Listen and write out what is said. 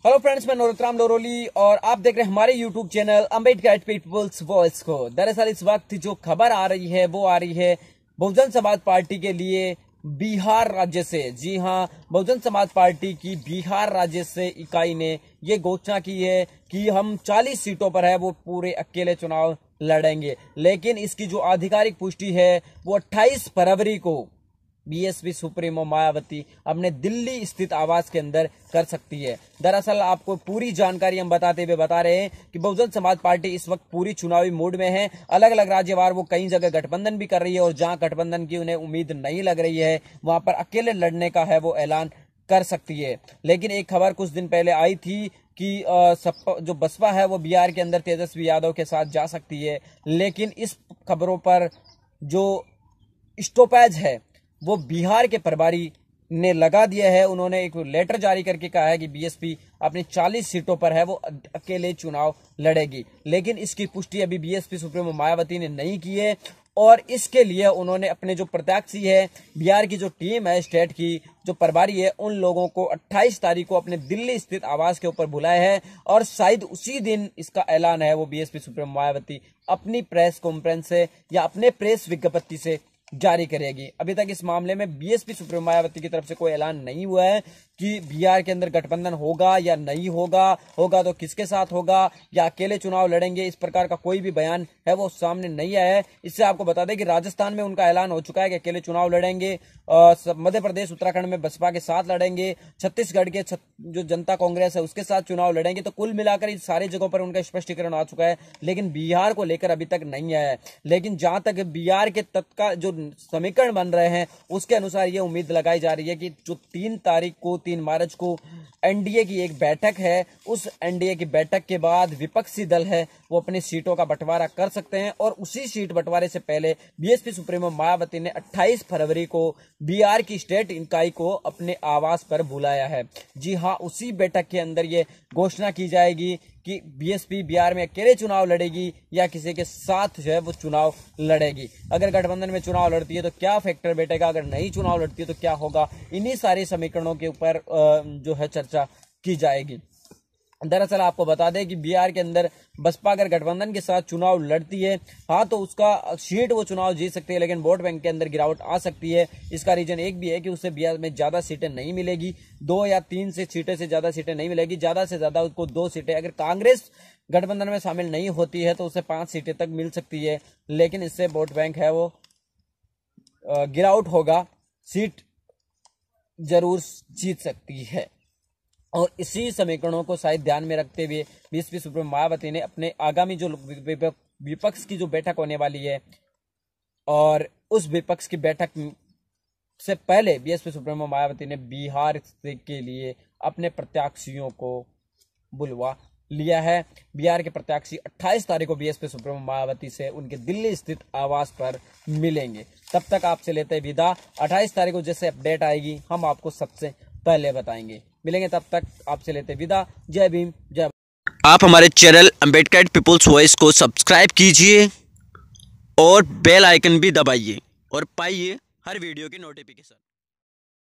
Hello friends, मैं नरोत्तम लोरोली और आप देख रहे हैं हमारे YouTube channel Ambedkar People's Voice को। दरअसल इस वक्त जो खबर आ रही है वो आ रही है बहुजन समाज पार्टी के लिए बिहार राज्य से। जी हां, बहुजन समाज पार्टी की बिहार राज्य से इकाई ने ये घोषणा की है कि हम 40 सीटों पर है वो पूरे अकेले चुनाव लड़ेंगे। लेकिन इसकी जो आधिकारिक पुष्टि है वो 28 फरवरी को बीएसपी सुप्रीमो मायावती अपने दिल्ली स्थित आवास के अंदर कर सकती है। दरअसल आपको पूरी जानकारी हम बताते हुए बता रहे हैं कि बहुजन समाज पार्टी इस वक्त पूरी चुनावी मूड में है। अलग अलग राज्यवार वो कई जगह गठबंधन भी कर रही है और जहां गठबंधन की उन्हें उम्मीद नहीं लग रही है वहां पर अकेले लड़ने का है वो ऐलान कर सकती है। लेकिन एक खबर कुछ दिन पहले आई थी कि जो बसपा है वो बिहार के अंदर तेजस्वी यादव के साथ जा सकती है। लेकिन इस खबरों पर जो स्टॉपेज है वो बिहार के प्रभारी ने लगा दिया है। उन्होंने एक लेटर जारी करके कहा है कि बीएसपी अपनी 40 सीटों पर है वो अकेले चुनाव लड़ेगी। लेकिन इसकी पुष्टि अभी बीएसपी सुप्रीमो मायावती ने नहीं की है और इसके लिए उन्होंने अपने जो प्रत्याशी है बिहार की जो टीम है स्टेट की जो प्रभारी है उन लोगों को 28 तारीख को अपने दिल्ली स्थित आवास के ऊपर बुलाया है और शायद उसी दिन इसका ऐलान है वो बीएसपी सुप्रीमो मायावती अपनी प्रेस कॉन्फ्रेंस से या अपने प्रेस विज्ञप्ति से जारी करेगी। अभी तक इस मामले में बीएसपी सुप्रीमो मायावती की तरफ से कोई ऐलान नहीं हुआ है कि बिहार के अंदर गठबंधन होगा या नहीं होगा, होगा तो किसके साथ होगा या अकेले चुनाव लड़ेंगे, इस प्रकार का कोई भी बयान है वो सामने नहीं आया है। इससे आपको बता दें कि राजस्थान में उनका ऐलान हो चुका है कि अकेले चुनाव लड़ेंगे, मध्य प्रदेश उत्तराखंड में बसपा के साथ लड़ेंगे, छत्तीसगढ़ के जो जनता कांग्रेस है उसके साथ चुनाव लड़ेंगे। तो कुल मिलाकर इस सारी जगहों पर उनका स्पष्टीकरण आ चुका है, लेकिन बिहार को लेकर अभी तक नहीं आया है। लेकिन जहां तक बिहार के तत्काल जो समीकरण बन रहे हैं उसके अनुसार ये उम्मीद लगाई जा रही है कि जो 3 मार्च को एनडीए की एक बैठक है, उस एनडीए की बैठक के बाद विपक्षी दल है वो अपनी सीटों का बंटवारा कर सकते हैं और उसी सीट बंटवारे से पहले बीएसपी सुप्रीमो मायावती ने 28 फरवरी को बिहार की स्टेट इकाई को अपने आवास पर बुलाया है। जी हां, उसी बैठक के अंदर ये घोषणा की जाएगी कि बीएसपी बिहार में अकेले चुनाव लड़ेगी या किसी के साथ जो है वो चुनाव लड़ेगी। अगर गठबंधन में चुनाव लड़ती है तो क्या फैक्टर बैठेगा, अगर नहीं चुनाव लड़ती है तो क्या होगा, इन्हीं सारे समीकरणों के ऊपर जो है चर्चा की जाएगी। दरअसल आपको बता दें कि बिहार के अंदर बसपा अगर गठबंधन के साथ चुनाव लड़ती है हाँ तो उसका सीट वो चुनाव जीत सकती है, लेकिन वोट बैंक के अंदर गिरावट आ सकती है। इसका रीजन एक भी है कि उसे बिहार में ज्यादा सीटें नहीं मिलेगी, 2 या 3 से सीटें से ज्यादा सीटें नहीं मिलेगी, ज्यादा से ज्यादा उसको 2 सीटें। अगर कांग्रेस गठबंधन में शामिल नहीं होती है तो उसे 5 सीटें तक मिल सकती है, लेकिन इससे वोट बैंक है वो गिरावट होगा, सीट जरूर जीत सकती है। और इसी समीकरणों को शायद ध्यान में रखते हुए बीएसपी सुप्रीमो मायावती ने अपने आगामी जो विपक्ष की जो बैठक होने वाली है और उस विपक्ष की बैठक से पहले बीएसपी सुप्रीमो मायावती ने बिहार के लिए अपने प्रत्याशियों को बुलवा लिया है। बिहार के प्रत्याशी 28 तारीख को बीएसपी सुप्रीमो मायावती से उनके दिल्ली स्थित आवास पर मिलेंगे। तब तक आपसे लेते विदा। 28 तारीख को जैसे अपडेट आएगी हम आपको सबसे पहले बताएंगे। मिलेंगे, तब तक आपसे लेते विदा। जय भीम, जय। आप हमारे चैनल अम्बेडकर पीपल्स वॉइस को सब्सक्राइब कीजिए और बेल आइकन भी दबाइए और पाइए हर वीडियो की नोटिफिकेशन।